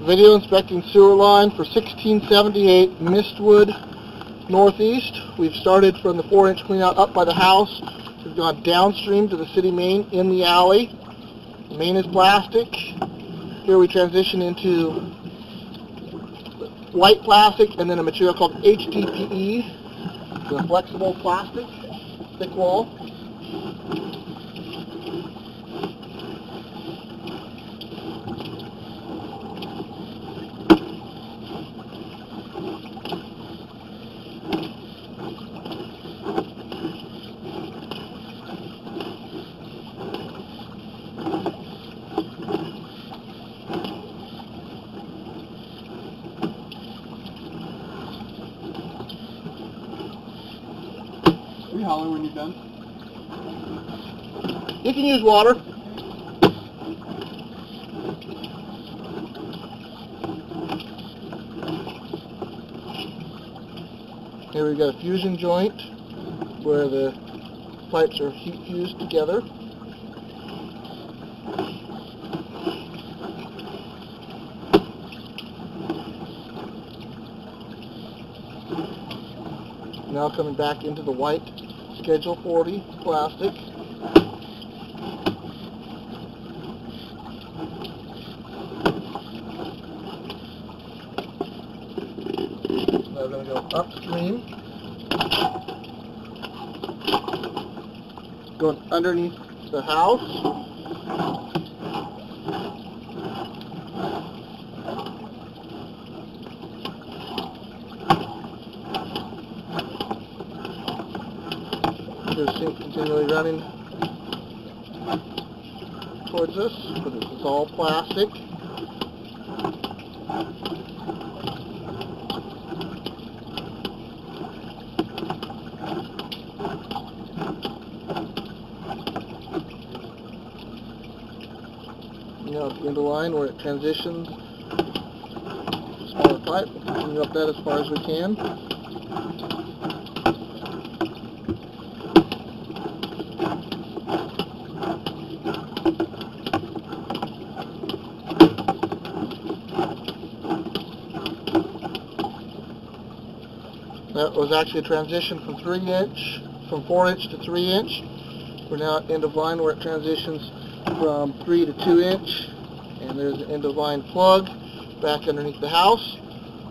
Video inspecting sewer line for 1678 Mistwood Northeast. We've started from the 4-inch cleanout up by the house. We've gone downstream to the city main in the alley. The main is plastic. Here we transition into white plastic and then a material called HDPE, the flexible plastic, thick wall. We holler when you're done. You can use water. Here we've got a fusion joint where the pipes are heat fused together. Now coming back into the white Schedule 40 plastic. Now we're going to go upstream, going underneath the house. There's sink continually running towards us, but it's all plastic. Now at the end of the line where it transitions, smaller pipe, we'll continue up that as far as we can. That was actually a transition from 4-inch to 3-inch. We're now at end of line where it transitions from 3 to 2-inch, and there's an end of line plug back underneath the house.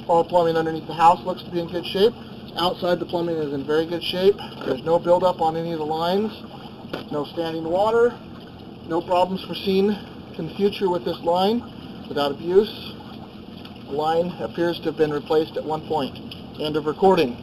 All plumbing underneath the house looks to be in good shape. Outside the plumbing is in very good shape. There's no buildup on any of the lines, no standing water, no problems foreseen in the future with this line without abuse. The line appears to have been replaced at one point. End of recording.